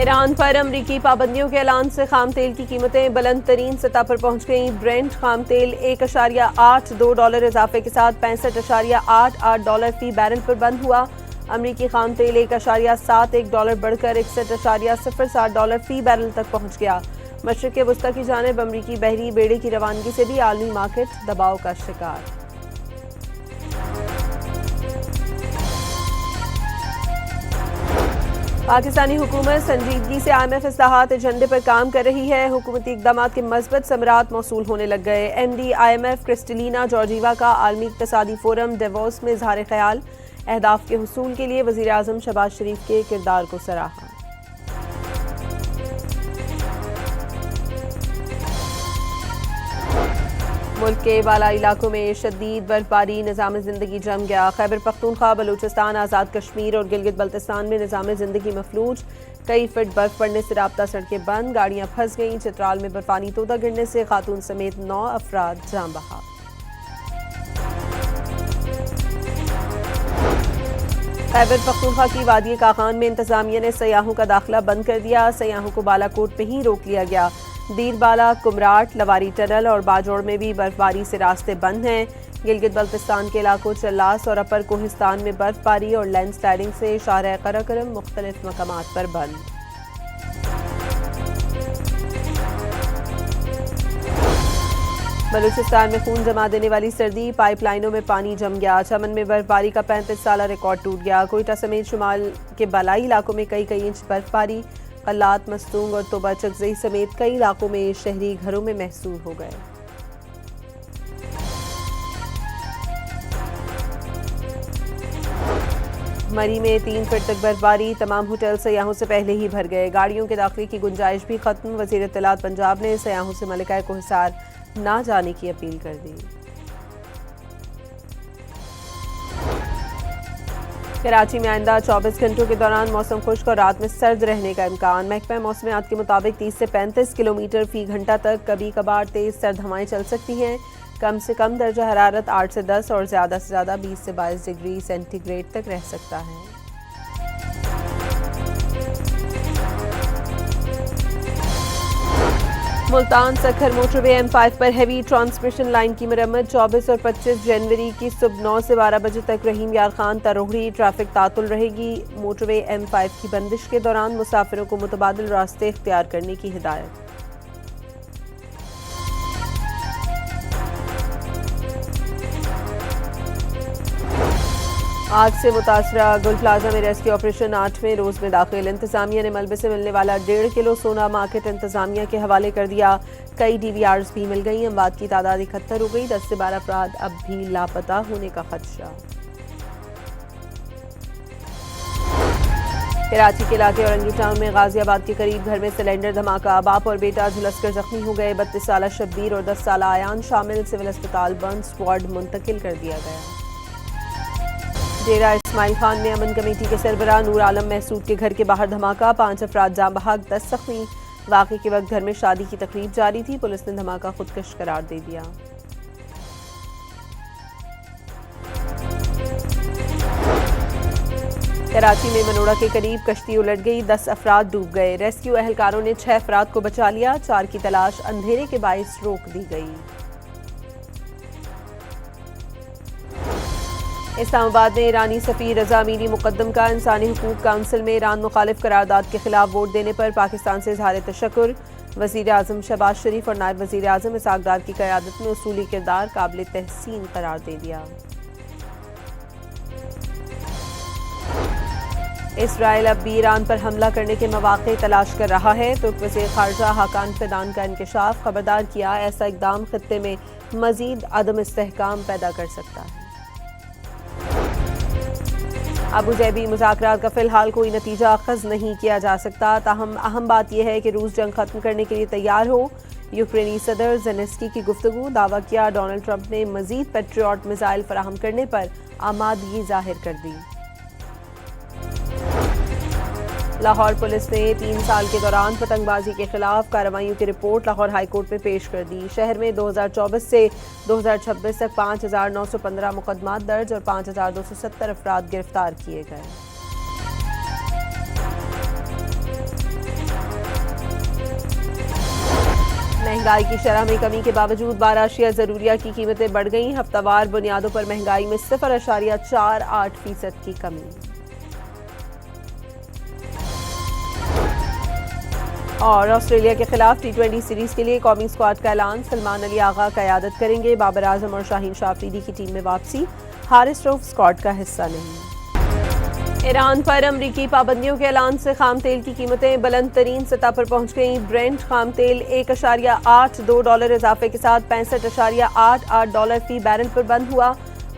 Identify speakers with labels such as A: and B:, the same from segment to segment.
A: Iran पर अमरीकी पाबंदियों के ऐलान से खाम तेल की कीमतें बुलंद तरीन सतह पर पहुंच गईं। ब्रेंट खाम तेल $1.82 इजाफे के साथ $65.88 फी बैरल पर बंद हुआ। अमरीकी खाम तेल $1.71 बढ़कर $61.07 फी बैरल तक पहुंच गया। मशरिक वस्ता की जानिब अमरीकी बहरी बेड़े की रवानगी से भी आलमी मार्केट दबाव का शिकार। पाकिस्तानी हुकूमत संजीदगी से IMF इस्लाहात एजेंडे पर काम कर रही है। हुकूमती इक़दाम के मज़बूत समरात मौसूल होने लग गए। MD IMF क्रिस्टलिना जॉर्जीवा का आलमी इक़्तिसादी फोरम डेवोस में इज़हार ख्याल। अहदाफ के हुसूल के लिए वज़ीर आज़म शहबाज शरीफ के किरदार को सराहा। मुल्क के बालाई इलाकों में शदीद बर्फबारी, निज़ाम ज़िंदगी जम गया। खैबर पख्तूनख्वा, बलूचिस्तान, आज़ाद कश्मीर और गिलगित बल्तिस्तान में निज़ाम ज़िंदगी मफलूज। कई फीट बर्फ पड़ने से राब्ता सड़कें बंद, गाड़ियां फंस गईं। चित्राल में बर्फानी तोदा गिरने से खातून समेत 9 अफराद जान बहा। खैबर पख्तूनख्वा की वादी कागान में इंतजामिया ने सयाहों का दाखिला बंद कर दिया। सयाहों को बालाकोट में ही रोक लिया गया। दीरबाला, कुमराट, लवारी टनल और बाजोड़ में भी बर्फबारी से रास्ते बंद हैं। गिलगित बल्तिस्तान के इलाकों चल्लास और अपर कोहिस्तान में बर्फबारी और लैंडस्लाइडिंग से शाहराह कराकरम मुख्तलिफ मकामात पर बंद। बलूचिस्तान में खून जमा देने वाली सर्दी, पाइपलाइनों में पानी जम गया। चमन में बर्फबारी का 35 साला रिकॉर्ड टूट गया। कोयटा समेत शुमाल के बलाई इलाकों में कई इंच बर्फबारी। कल्लात, मस्तूंग और तोबा चकजई समेत कई इलाकों में शहरी घरों में महसूस हो गए। मरी में 3 फीट तक बर्फबारी, तमाम होटल सयाहों से पहले ही भर गए। गाड़ियों के दाखिले की गुंजाइश भी खत्म। वज़ीर इत्तलात पंजाब ने सयाहों से मलिका को हिसार ना जाने की अपील कर दी। कराची में आइंदा 24 घंटों के दौरान मौसम खुश्क और रात में सर्द रहने का इम्कान। महकमा मौसमियात के मुताबिक 30 से 35 किलोमीटर फी घंटा तक कभी कभार तेज सर्द हवाएं चल सकती हैं। कम से कम दर्जा हरारत 8 से 10 और ज़्यादा से ज़्यादा 20 से 22 डिग्री सेंटीग्रेड तक रह सकता है। मुल्तान सखर मोटरवे M5 पर हैवी ट्रांसमिशन लाइन की मरम्मत। 24 और 25 जनवरी की सुबह 9 से 12 बजे तक रहीम यार खान तरोहरी ट्रैफिक तातुल रहेगी। मोटरवे M5 की बंदिश के दौरान मुसाफिरों को मुतबादिल रास्ते इख्तियार करने की हिदायत। आग से मुतासरा गुल प्लाजा में रेस्क्यू ऑपरेशन 8वें रोज में दाखिल। इंतजामिया ने मलबे से मिलने वाला 1.5 किलो सोना मार्केट इंतजामिया के हवाले कर दिया। कई DVRs भी मिल गई। अमवात की तादाद 71 हो गई। 10 से 12 अफराद अब भी लापता होने का खदशा। कराची के इलाके औरंगी टाउन में गाजियाबाद के करीब घर में सिलेंडर धमाका। बाप और बेटा झुलसकर जख्मी हो गए। 32 साला शब्बीर और 10 साला आयान शामिल। सिविल अस्पताल बंद वार्ड मुंतकिल कर दिया गया। डेरा इस्माइल खान में अमन कमेटी के सरबराह नूर आलम महसूद के घर के बाहर धमाका। 5 अफराद जाँ बहक, 10 जख्मी। वाक़े के वक्त घर में शादी की तकरीब जारी थी। पुलिस ने धमाका खुदकश करार दे दिया। कराची में मनोड़ा के करीब कश्ती उलट गई। 10 अफराद डूब गए। रेस्क्यू एहलकारों ने 6 अफराद को बचा लिया। 4 की तलाश अंधेरे के बाइस रोक दी गई। इस्लामाबाद में ईरानी सफीर रजा अमीनी मुकद्दम का इंसानी हुकूक काउंसिल में ईरान मुखालिफ करारदाद के खिलाफ वोट देने पर पाकिस्तान से इजहार तशक्कुर। वज़ीर आज़म शहबाज शरीफ और नायब वज़ीर आज़म इसहाक डार की क़यादत में उसूली किरदार काबिल तहसीन करार दे दिया। इसराइल अब भी ईरान पर हमला करने के मौक़े तलाश कर रहा है। तुर्क वज़ीर ख़ारजा हाकान फिदान का इंकशाफ। खबरदार किया, ऐसा इक़दाम खित्ते में मज़ीद अदम इस्तेहकाम पैदा कर सकता है। अबू ज़ैबी मुज़ाकरात का फ़िलहाल कोई नतीजा अख़ज़ नहीं किया जा सकता। ताहम अहम बात यह है कि रूस जंग ख़त्म करने के लिए तैयार हो। यूक्रेनी सदर ज़ेलेंस्की की गुफ्तगू। दावा किया, डोनाल्ड ट्रंप ने मज़ीद पेट्रियट मिसाइल फराहम करने पर आमादगी ज़ाहिर कर दी। लाहौर पुलिस ने 3 साल के दौरान पतंगबाजी के खिलाफ कार्रवाइयों की रिपोर्ट लाहौर हाईकोर्ट में पेश कर दी। शहर में 2024 से 2026 तक 5,915 मुकदमात दर्ज और 5,270 अफराद गिरफ्तार किए गए। महंगाई की शरह में कमी के बावजूद 12 अशिया ज़रूरिया की कीमतें बढ़ गईं। हफ्तावार बुनियादों पर महंगाई में 0.48% की कमी। और ऑस्ट्रेलिया के खिलाफ T20 सीरीज के लिए कौमी स्क्वाड का ऐलान। सलमान अली आगा क़यादत करेंगे। बाबर आजम और शाहीन शाह अफरीदी की टीम में वापसी। हारिस रऊफ स्क्वाड का हिस्सा नहीं। ईरान पर अमरीकी पाबंदियों के ऐलान से खाम तेल की कीमतें बुलंद तरीन सतह पर पहुंच गईं। ब्रेंट खाम तेल $1.82 इजाफे के साथ $65.88 फी बैरल पर बंद हुआ।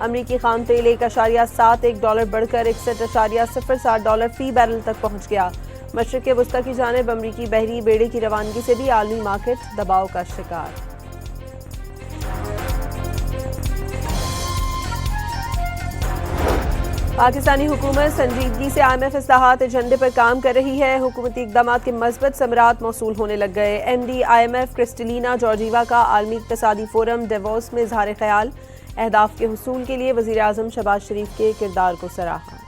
A: अमरीकी खाम तेल $1.71 बढ़कर $61.07 फी बैरल तक पहुंच गया। मशरिक़ वस्ता की जानिब अमरीकी बहरी बेड़े की रवानगी से भी आलमी मार्केट दबाव का शिकार। पाकिस्तानी हुकूमत संजीदगी से IMF इस्लाहात एजेंडे पर काम कर रही है। हुकूमती इक़दाम के मज़बूत समरात मौसूल होने लग गए। MD IMF क्रिस्टलिना जॉर्जीवा का आलमी इक़्तिसादी फोरम डेवोस में इज़हार ख्याल। अहदाफ के हुसूल के लिए वज़ीर आज़म शहबाज शरीफ के किरदार को सराहा।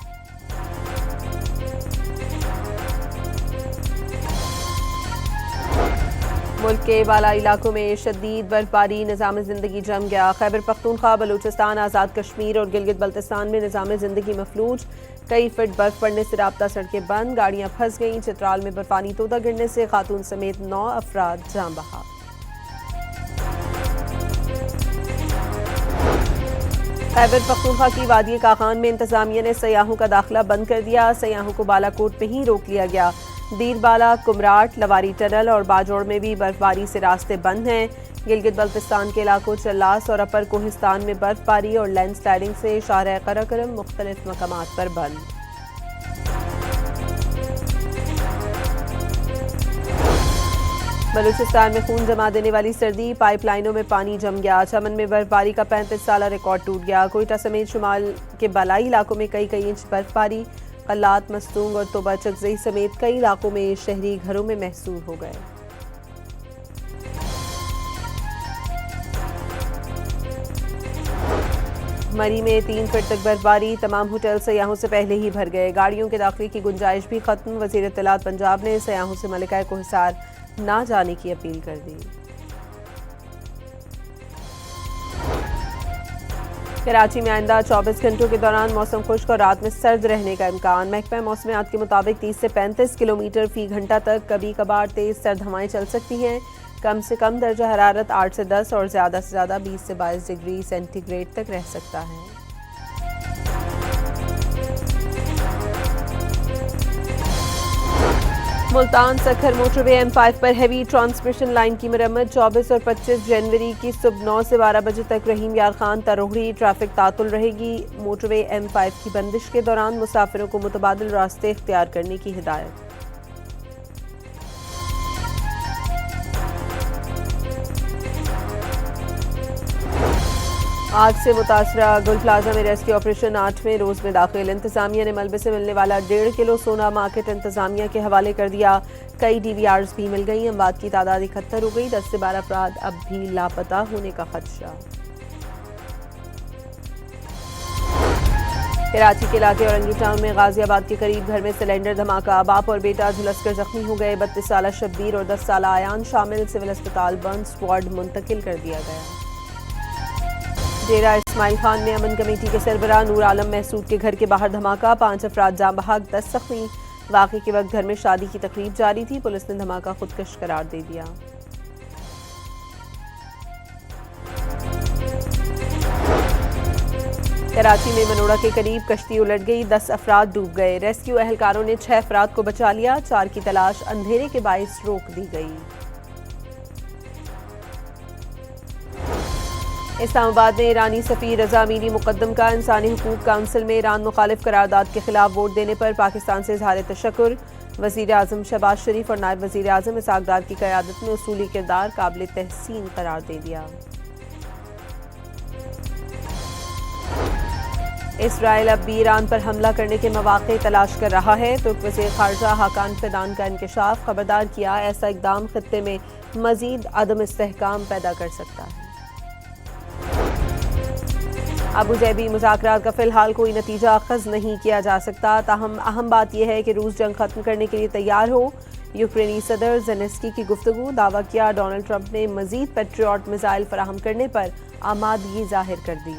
A: मुल्क के बाला इलाकों में शदीद बर्फबारी, निज़ाम ज़िंदगी जम गया। खैबर पख्तूनख्वा, बलूचिस्तान, आज़ाद कश्मीर और गिलगित बल्तिस्तान में निज़ाम ज़िंदगी मफलूज। कई फीट बर्फ पड़ने से राब्ता सड़कें बंद, गाड़ियां फंस गईं। चित्राल में बर्फानी तोदा गिरने से खातून समेत 9 अफराद जान बहा। खैबर पख्तूनख्वा की वादी कागान में इंतजामिया ने सयाहों का दाखिला बंद कर दिया। सयाहों को बालाकोट में ही रोक लिया गया। दीरबाला, कुमराट, लवारी टनल और बाजोड़ में भी बर्फबारी से रास्ते बंद हैं। गिलगित बल्तिस्तान के इलाकों चल्लास और अपर कोहिस्तान में बर्फबारी और लैंड स्लाइडिंग से शाहराह कराकरम मुख्तलिफ मकामात पर बंद। बलूचिस्तान में खून जमा देने वाली सर्दी, पाइपलाइनों में पानी जम गया। चमन में बर्फबारी का 35 साला रिकॉर्ड टूट गया। कोयटा समेत शुमाल के बलाई इलाकों में कई इंच बर्फबारी। कल्लात, मस्तूंग और तोबा चकजई समेत कई इलाकों में शहरी घरों में महसूस हो गए। मरी में 3 फीट तक बर्फबारी, तमाम होटल सयाहों से पहले ही भर गए। गाड़ियों के दाखिले की गुंजाइश भी खत्म। वज़ीर इत्तलात पंजाब ने सयाहों से मलिका को हिसार ना जाने की अपील कर दी। कराची में आइंदा 24 घंटों के दौरान मौसम खुश्क और रात में सर्द रहने का इम्कान। महकमा मौसमियात के मुताबिक 30 से 35 किलोमीटर फी घंटा तक कभी कभार तेज सर्द हवाएं चल सकती हैं। कम से कम दर्जा हरारत 8 से 10 और ज़्यादा से ज़्यादा 20 से 22 डिग्री सेंटीग्रेड तक रह सकता है। मुल्तान सखर मोटरवे M5 पर हैवी ट्रांसमिशन लाइन की मरम्मत। 24 और 25 जनवरी की सुबह 9 से 12 बजे तक रहीम यार खान तरोहरी ट्रैफिक तातुल रहेगी। मोटरवे M5 की बंदिश के दौरान मुसाफिरों को मुतबादिल रास्ते इख्तियार करने की हिदायत। आग से मुतासरा गुल प्लाजा में रेस्क्यू ऑपरेशन 8वें रोज में दाखिल। इंतजामिया ने मलबे से मिलने वाला 1.5 किलो सोना मार्केट इंतजामिया के हवाले कर दिया। कई DVRs भी मिल गई। अमवात की तादाद 71 हो गई। 10 से 12 अफराद अब भी लापता होने का खदशा। कराची के इलाके औरंगी टाउन में गाजियाबाद के करीब घर में सिलेंडर धमाका। बाप और बेटा झुलसकर जख्मी हो गए। 32 साला शब्बीर और 10 साला आयान शामिल। सिविल अस्पताल बर्न स्क्वाड मुंतकिल कर दिया गया। डेरा इस्माइल खान में अमन कमेटी के सरबराह नूर आलम महसूद के घर के बाहर धमाका। 5 अफराद जाँ बहक, 10 जख्मी। वाक़े के वक्त घर में शादी की तकरीब जारी थी। पुलिस ने धमाका खुदकश करार दे दिया। कराची में मनोड़ा के करीब कश्ती उलट गई। 10 अफराद डूब गए। रेस्क्यू एहलकारों ने 6 अफराद को बचा लिया। 4 की तलाश अंधेरे के बाइस रोक दी गई। इस्लामाबाद में ईरानी सफ़ीर रजा अमीनी मुकद्दम का इंसानी हुकूक काउंसिल में ईरान मुखालिफ करारदाद के खिलाफ वोट देने पर पाकिस्तान से इज़हार तशक्कुर। वज़ीर आज़म शहबाज शरीफ और नायब वज़ीर आज़म इसहाक डार की क़यादत में उसूली किरदार काबिल तहसीन करार दे दिया। इसराइल अब भी ईरान पर हमला करने के मौक़े तलाश कर रहा है। तुर्क वज़ीर ख़ारजा हाकान फ़िदान का इंकशाफ। खबरदार किया, ऐसा इक़दाम ख़ित्ते में मज़ीद अदम इस्तेहकाम पैदा कर सकता है। अबू ज़ैबी मुज़ाकरात का फ़िलहाल कोई नतीजा अख़ज़ नहीं किया जा सकता। ताहम अहम बात यह है कि रूस जंग ख़त्म करने के लिए तैयार हो। यूक्रेनी सदर ज़ेलेंस्की की गुफ्तगू, दावा किया डोनाल्ड ट्रंप ने मजीद पेट्रियट मिसाइल फराहम करने पर आमादगी जाहिर कर दी।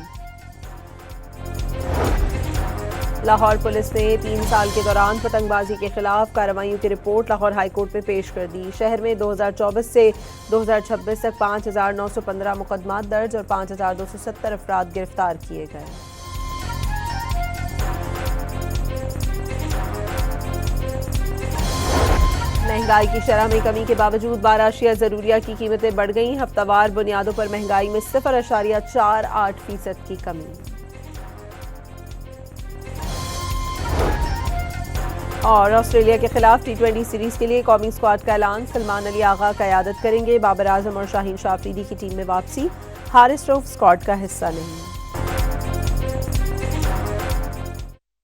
A: लाहौर पुलिस ने 3 साल के दौरान पतंगबाजी के खिलाफ कार्रवाइयों की रिपोर्ट लाहौर हाईकोर्ट में पेश कर दी। शहर में 2024 से 2026 तक 5,915 मुकदमात दर्ज और 5,270 अफराद गिरफ्तार किए गए। महंगाई की शरह में कमी के बावजूद 12 अशिया ज़रूरिया की कीमतें बढ़ गईं। हफ्तावार बुनियादों पर महंगाई में 0.48% की कमी। और ऑस्ट्रेलिया के खिलाफ T20 सीरीज के लिए कौमी स्क्वाड का ऐलान, सलमान अली आगा क़यादत करेंगे। बाबर आजम और शाहीन शाह अफरीदी की टीम में वापसी, हारिस रऊफ स्क्वाड का हिस्सा नहीं।